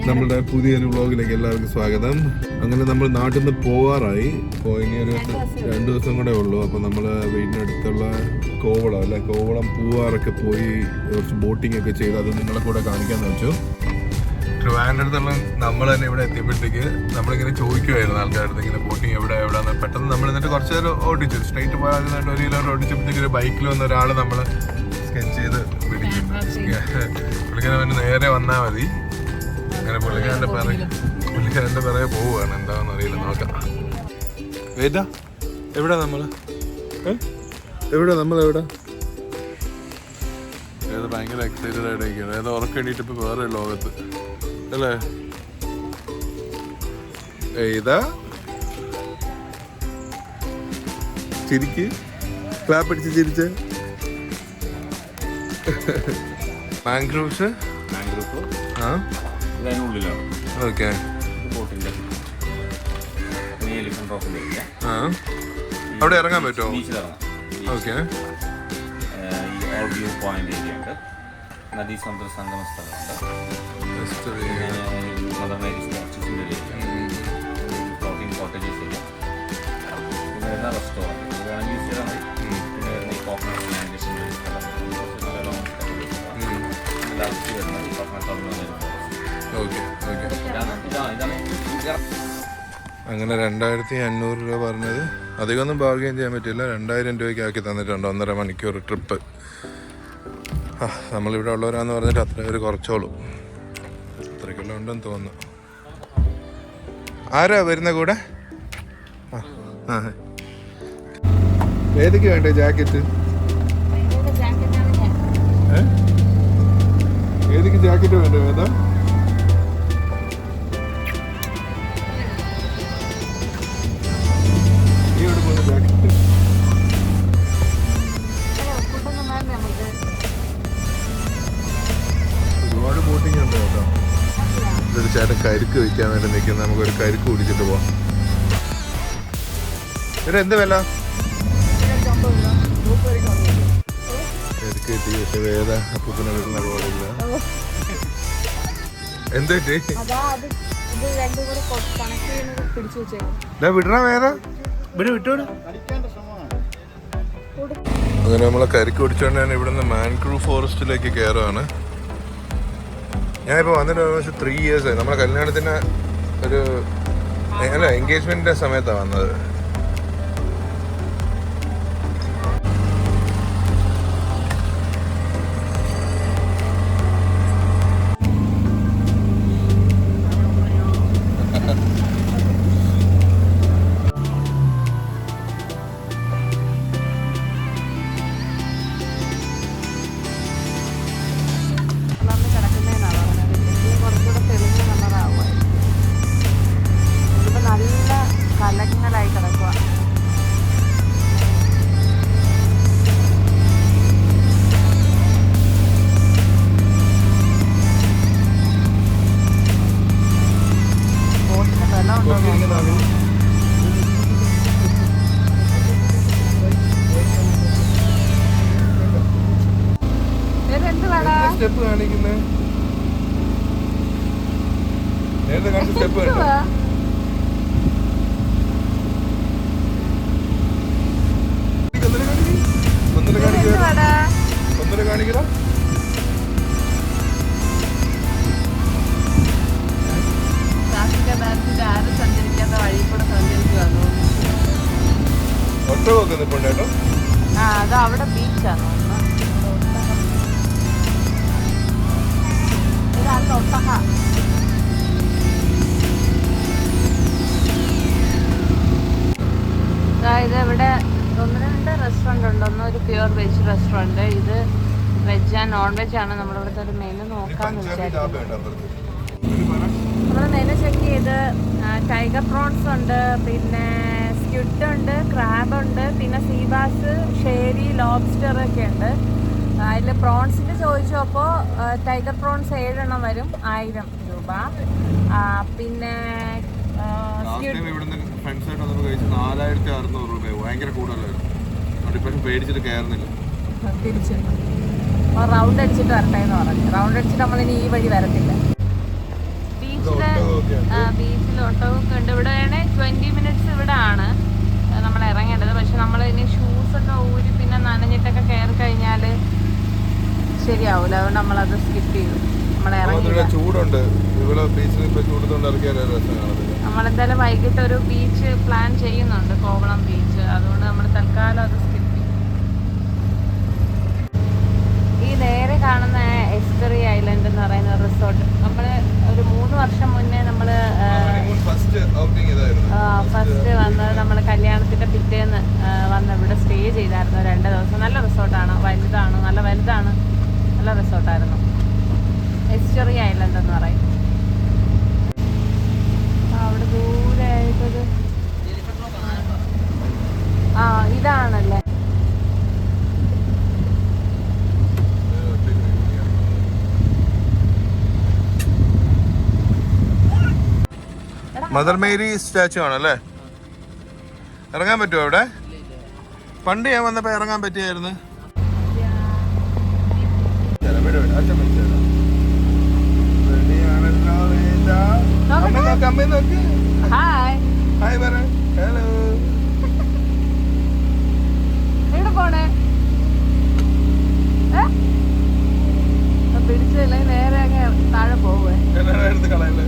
നമ്മളുടെ പുതിയൊരു വ്ളോഗിലേക്ക് എല്ലാവർക്കും സ്വാഗതം. അങ്ങനെ നമ്മൾ നാട്ടിൽ നിന്ന് പോവാറായി. ഇപ്പോൾ ഇനി ഒരു 2 ദിവസം കൂടെ ഉള്ളൂ. അപ്പോൾ നമ്മൾ വീടിനടുത്തുള്ള കോവളം പൂവാറൊക്കെ പോയി കുറച്ച് ബോട്ടിംഗ് ഒക്കെ ചെയ്ത് അത് നിങ്ങളെ കൂടെ കാണിക്കാമെന്ന് വെച്ചു. ട്രിവാൻഡ്രത്തുള്ള നമ്മൾ തന്നെ ഇവിടെ എത്തിയപ്പോഴത്തേക്ക് നമ്മളിങ്ങനെ ചോദിക്കുമായിരുന്നു ആൾക്കാരുടെ ഇങ്ങനെ ബോട്ടിങ് എവിടെയാന്ന്. പെട്ടെന്ന് നമ്മൾ എന്നിട്ട് കുറച്ച് നേരം ഓടിച്ചു, സ്ട്രൈറ്റ് പോയാൽ 1 കിലോമീറ്റർ ഓടിച്ചപ്പോഴത്തേക്ക് ഒരു ബൈക്കിൽ വന്ന ഒരാൾ നമ്മൾ സ്കെച്ച് ചെയ്ത് പിടിച്ചു. പുള്ളിക്കാരൻ നേരെ വന്നാൽ മതി. അങ്ങനെ പുള്ളിക്കാരൻ്റെ പിറകെ പോവുകയാണ്. എന്താണെന്ന് അറിയില്ല, നോക്കാം. ഏതാ എവിടെ നമ്മളെവിടെ ഏത് ഭയങ്കര എക്സൈറ്റഡ് ആയിട്ടിരിക്കുകയാണ്. ഏതോ ഉറക്കേണ്ടിട്ട് ഇപ്പൊ വേറെ ലോകത്ത് അല്ലേ? ഏതാ ചിരിക്ക്, ക്ലാപ്പ് അടിച്ച് ചിരിച്ച മാംഗ്രൂവ്സ്. ആ ഓക്കെ. ആ അവിടെ ഇറങ്ങാൻ പറ്റുമോ? ഓക്കെ. വ്യൂ പോയിന്റ് ഏരിയ ഉണ്ട്, നദീസമുദ്ര സംഗമ സ്ഥലമുണ്ട്, മദർമേരി സ്റ്റാച്യൂസിൻ്റെ ഫ്ലോട്ടിംഗ് കോട്ടേജസ് ഇല്ല, പിന്നെ വരുന്ന റെസ്റ്റോറൻറ്റ് ഇത് വേണമെങ്കിൽ യൂസ് ചെയ്താൽ മതി. പിന്നെ വരുന്ന ഈ കോക്കനട്ട് പ്ലാന്റേഷൻ്റെ സ്ഥലം കുറച്ച് നല്ല ലോങ് ലാസ്റ്റ് വരുന്ന ഈ കോക്കനട്ട് ഇതാണ്. അങ്ങനെ 2500 രൂപ പറഞ്ഞത്. അധികമൊന്നും ബാർഗെയിൻ ചെയ്യാൻ പറ്റില്ല. 2000 രൂപയ്ക്ക് ആക്കി തന്നിട്ടുണ്ട് 1.5 മണിക്കൂർ ട്രിപ്പ്. നമ്മളിവിടെ ഉള്ളവരാന്ന് പറഞ്ഞിട്ട് അത്ര ഒരു കുറച്ചോളൂ. അത്രയ്ക്കെല്ലാം ഉണ്ടെന്ന് തോന്നുന്നു. ആരാ വരുന്ന കൂടെ? ഏതൊക്കെ വേണ്ടേ ജാക്കറ്റ്? ഏതൊക്കെ ജാക്കറ്റ് വേണ്ടേ? ഏതാ ഒരുപാട് ബോട്ടിങ് ഉണ്ട് കേട്ടോ. ഇതൊരു ചേട്ടൻ കരിക്ക് വയ്ക്കാൻ വേണ്ടി നിൽക്കുന്ന, നമുക്കൊരു കരിക്ക് കുടിച്ചിട്ട് പോവാം. ഇവിടെ എന്ത് വില? കരിക്ക് കിട്ടി, പക്ഷെ വേദ അപ്പൂപ്പിനെ വരുന്ന പോലില്ല. എന്താ വിടണ വേദ വിട്ടോട്. അങ്ങനെ നമ്മളെ കരിക്ക് കുടിച്ചോണ്ട് ഞാൻ ഇവിടുന്ന് മാൻഗ്രൂവ് ഫോറസ്റ്റിലേക്ക് കയറുകയാണ്. ഞാനിപ്പോൾ വന്നിട്ട് ഓൾമോസ്റ്റ് 3 years ആയി. നമ്മളെ കല്യാണത്തിന് എൻഗേജ്മെന്റിന്റെ സമയത്താണ് വന്നത്. സ്റ്റെപ്പ് കാണിക്കുന്നേ നേരത്തെ കാണിച്ച സ്റ്റെപ്പ് ഒന്നര കാണിക്കണ. ഒട്ടകമൊക്കെ നിൽപ്പുണ്ട് കേട്ടോ. അത് അവിടെ ബീച്ചാണ്. അതായത് ഇവിടെ 1-2 റെസ്റ്റോറൻറ്റ് ഉണ്ട്. ഒരു പ്യുവർ വെജ് റെസ്റ്റോറൻറ്റ്. ഇത് വെജ് ആൻഡ് നോൺ വെജ് ആണ്. നമ്മളിവിടുത്തെ ഒരു മെനു നോക്കാമെന്ന് വിചാരിക്കുന്നു. നമ്മൾ മെനു ചെക്ക് ചെയ്ത് ടൈഗർ പ്രോൺസ് ഉണ്ട്, പിന്നെ സ്ക്വിഡ് ഉണ്ട്, ക്രാബ് ഉണ്ട്, പിന്നെ സീബാസ്, ഷേരി, ലോബ്സ്റ്റർ ഒക്കെ ഉണ്ട്. അതിൽ പ്രോൺസിൻ്റെ ചോദിച്ചപ്പോൾ ടൈഗർ പ്രോൺസ് 7 എണ്ണം വരും, 1000 രൂപ. പിന്നെ തിരിച്ച് റൗണ്ട് അടിച്ചിട്ട് വരട്ടെ എന്ന് പറഞ്ഞു. റൗണ്ട് അടിച്ചിട്ട് നമ്മളിനി ഈ വഴി വരത്തില്ല. ബീച്ച് ബീച്ചിൽ ഒട്ടകമൊക്കെ ഉണ്ട്. ഇവിടെ വേണേൽ 20 മിനിറ്റ്സ് ഇവിടെ ആണ് നമ്മൾ ഇറങ്ങേണ്ടത്. പക്ഷെ നമ്മൾ ഇനി ഷൂസൊക്കെ ഊരി പിന്നെ നനഞ്ഞിട്ടൊക്കെ കയറി കഴിഞ്ഞാൽ ശരിയാവൂല. അതുകൊണ്ട് നമ്മളത് സ്കിപ്പ് ചെയ്തു. ചൂടുണ്ട്. നമ്മളെന്തായാലും വൈകിട്ട് ഒരു ബീച്ച് പ്ലാൻ ചെയ്യുന്നുണ്ട്, കോവളം ബീച്ച്. അതുകൊണ്ട് നമ്മൾ തൽക്കാലം അത് സ്കിപ്പ് ചെയ്യും. ഈ നേരെ കാണുന്ന എസ്റ്ററി ഐലൻഡ് എന്ന് പറയുന്ന റിസോർട്ട് നമ്മൾ ഒരു 3 വർഷം മുന്നേ നമ്മൾ ഫസ്റ്റ് വന്നത് നമ്മൾ കല്യാണത്തിൻ്റെ പിറ്റേന്ന് വന്ന് ഇവിടെ സ്റ്റേ ചെയ്തായിരുന്നു 2 ദിവസം. നല്ല റിസോർട്ടാണ്, വലുതാണ്, നല്ല വലുതാണ്, നല്ല റിസോർട്ടായിരുന്നു. എസ്റ്ററി ഐലൻഡ് എന്ന് പറയും. അവിടെ ദൂരെ ആയിട്ടൊരു ഇതാണല്ലേ. മദർ മേരി സ്റ്റാച്ചു ആണല്ലേ. ഇറങ്ങാൻ പറ്റുമോ അവിടെ? പണ്ട് ഞാൻ വന്നപ്പോ ഇറങ്ങാൻ പറ്റിയായിരുന്നു. പിടിച്ചില്ല, നേരെ അങ്ങ് താഴെ പോവേ. കളയല്ലേ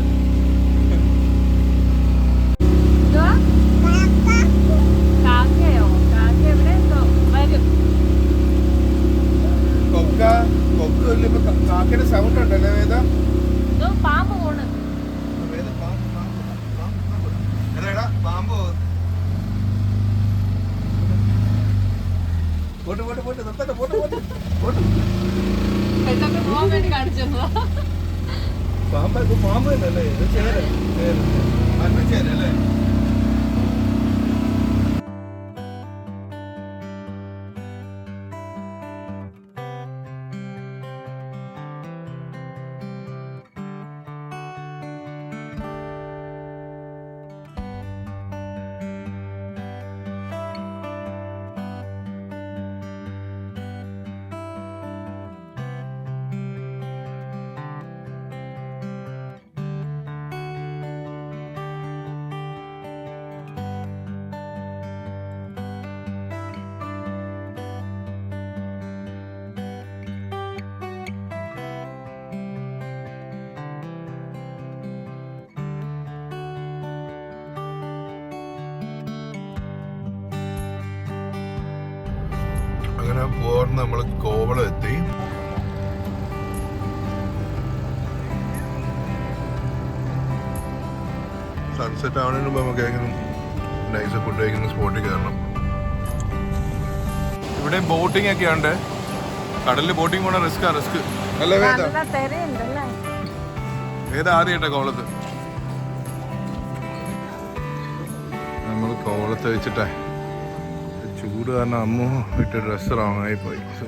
കാക്കയോ? കാക്ക എവിടെ എന്തോ വരും. കാക്കയുടെ സൗണ്ട് ഉണ്ടല്ലേ വേദ? പാമ്പ് പോണ്. പാമ്പോ പോട്ട് പോട്ട് പോട്ട് നിർത്തട്ടെ. പോട്ട് പോട്ട് പോട്ട് പെട്ടെന്ന് പോകാൻ വേണ്ടി കാണിച്ചു. പാമ്പ് പാമ്പ് തന്നെയല്ലേ? ചേരല്ലേ? അങ്ങനെ പോർന്ന് നമ്മൾ കോവളം എത്തി. സൺസെറ്റ് ആവുന്നതിന് മുമ്പ് നമുക്ക് ഏതെങ്കിലും നൈസ് ഫുഡ് കഴിക്കുന്ന സ്പോട്ടിൽ കയറണം. ഇവിടെ ബോട്ടിംഗ് ഒക്കെ ഉണ്ട്. കടലിൽ ബോട്ടിംഗ് പോണ റിസ്ക് അല്ലേ വേദ? വേദ ആദ്യമായിട്ടാ കോവളത്ത്. നമ്മൾ കോവളത്ത് വെച്ചിട്ടേ ചൂട് കാരണം അമ്മ ഇട്ട് ഡ്രസ്സ് റോങ്ങായി പോയി. സോ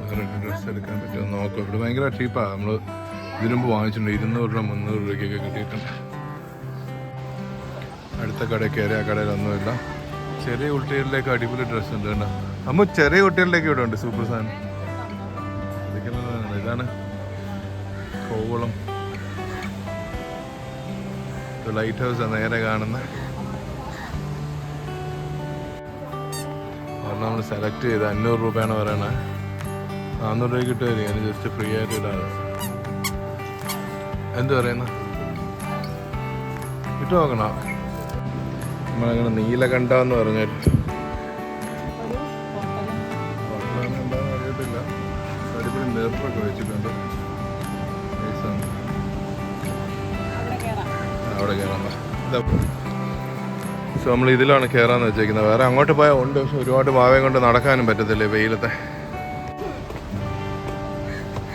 വേറെ ഡ്രസ്സ് എടുക്കാൻ പറ്റുമോ നോക്കാം. ഇവിടെ ഭയങ്കര ചീപ്പാണ്. നമ്മൾ ഇതിനു മുമ്പ് വാങ്ങിച്ചിട്ടുണ്ട്. 200 രൂപ 300 രൂപയ്ക്കൊക്കെ കിട്ടിയിട്ടുണ്ട്. അടുത്ത കടയിൽ കയറി ആ കടയിലൊന്നുമില്ല. ചെറിയ കുട്ടികളിലേക്ക് അടിപൊളി ഡ്രസ്സ് ഉണ്ട് കേട്ടോ. അമ്മ ചെറിയ കുട്ടികളിലേക്ക് ഇവിടെ ഉണ്ട് സൂപ്പർ സാധനം. ഇതാണ് കോവളം ലൈറ്റ് ഹൗസ് നേരെ കാണുന്ന. നമ്മൾ സെലക്ട് ചെയ്ത് 500 രൂപയാണ് പറയണത്. 400 രൂപ കിട്ടുമായിരിക്കും. അതിന് ജസ്റ്റ് ഫ്രീ ആയിട്ട് ഇടാതെ. എന്ത് പറയുന്ന ഇട്ട് നോക്കണോ? നമ്മളങ്ങനെ നീലകണ്ഠ എന്ന് പറഞ്ഞൊരു എന്താണെന്ന് അറിയത്തില്ല. അടിപൊളി നെറുപ്പൊക്കെ വെച്ചിട്ടുണ്ട്. അവിടെ കയറാൻ. സോ നമ്മൾ ഇതിലാണ് കയറാന്ന് വെച്ചേക്കുന്നത്. വേറെ അങ്ങോട്ട് പോയാൽ ഉണ്ട്. പക്ഷെ ഒരുപാട് ഭാവം കൊണ്ട് നടക്കാനും പറ്റത്തില്ലേ വെയിലത്തെ.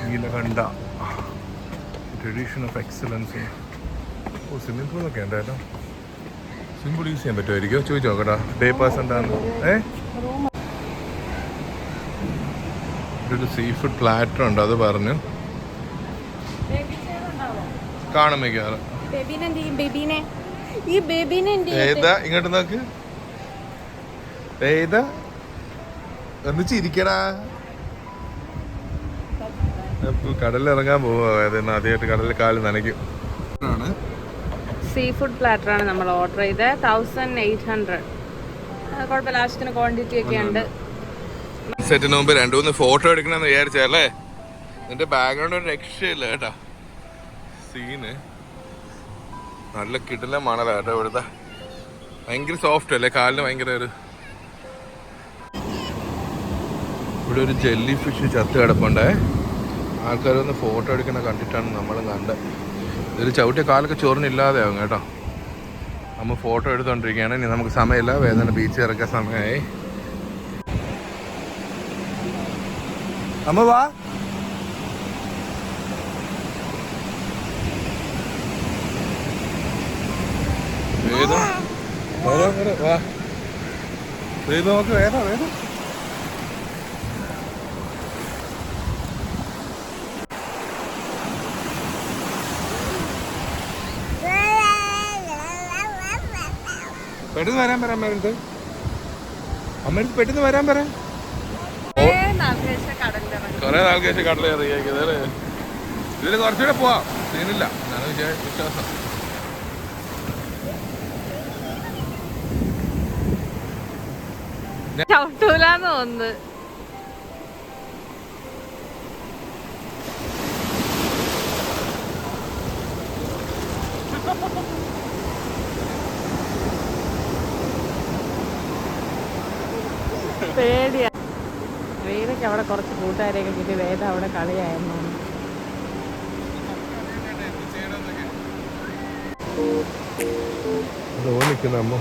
Neelakanta tradition of excellence. ഓ സ്വിമ്മിംഗ് പൂളൊക്കെ ഉണ്ടായിട്ടോ. സ്വിമ്മിംഗ് പൂൾ യൂസ് ചെയ്യാൻ പറ്റുമായിരിക്കും. ചോദിച്ചു നോക്കട്ടാ. ഡേ പാസ് ഉണ്ടാകുന്നു. ഒരു സീ ഫുഡ് പ്ലാറ്റർ ഉണ്ട്. അത് പറഞ്ഞു കാണും മിക്കവാറും. ഏതാ ഇങ്ങോട്ട് നോക്ക്. ഏതാ ഒന്ന് ചിരിക്കടാ. കടലിൽ ഇറങ്ങാൻ പോവാ, അതായത് ആദ്യമായിട്ട് കടലിൽ കാല് നനയ്ക്കും. സീ ഫുഡ് പ്ലാറ്റർ ആണ് നമ്മൾ ഓർഡർ ചെയ്തത്. 1800. കുഴപ്പമില്ല, ആവശ്യത്തിന് ക്വാണ്ടിറ്റി ഒക്കെ ഉണ്ട്. സെറ്റിന് മുമ്പ് 2-3 ഫോട്ടോ എടുക്കണമെന്ന് വിചാരിച്ചല്ലേ. നിന്റെ ബാക്ക്ഗ്രൗണ്ട് ഒരു രക്ഷയില്ല കേട്ടാ. സീന് നല്ല കിടില മണലാ കേട്ടോ ഇവിടുത്തെ. ഭയങ്കര സോഫ്റ്റ് അല്ലേ, കാലിന് ഭയങ്കര ഒരു. ഇവിടെ ഒരു ജെല്ലി ഫിഷ് ചത്ത് കിടപ്പുണ്ടേ. ആൾക്കാരൊന്ന് ഫോട്ടോ എടുക്കുന്ന കണ്ടിട്ടാണ് നമ്മൾ കണ്ടത്. ഇതിൽ ചവിട്ടിയ കാലൊക്കെ ചൊറിഞ്ഞില്ലാതെ ആവും കേട്ടോ. നമ്മൾ ഫോട്ടോ എടുത്തോണ്ടിരിക്കുകയാണ്. ഇനി നമുക്ക് സമയമില്ല, വേദന ബീച്ച് ഇറക്കാൻ സമയമായി. അമ്മ വാ. വേദം വാ, വേദം നോക്ക്, വേദം വേദം. പെട്ടെന്ന് വരാൻ പറയാൻ അമ്മേടുത്ത്. അമ്മേടുത്ത് പെട്ടെന്ന് വരാൻ പറയാം. കൊറേ നാൾക്ക് ശേഷം കടല ഇറങ്ങിയത്. ഇതില് കുറച്ചുകൂടെ പോവാം, സീനില്ല എന്നാണ് വിശ്വാസം. ചവിട്ടൂലെന്ന് തോന്നുന്നു. പേടിയാ. വേദയ്ക്ക് അവിടെ കുറച്ച് കൂട്ടുകാരെയൊക്കെ കിട്ടി. വേദ അവിടെ കളിയായിരുന്നു. നിൽക്കുന്ന അമ്മ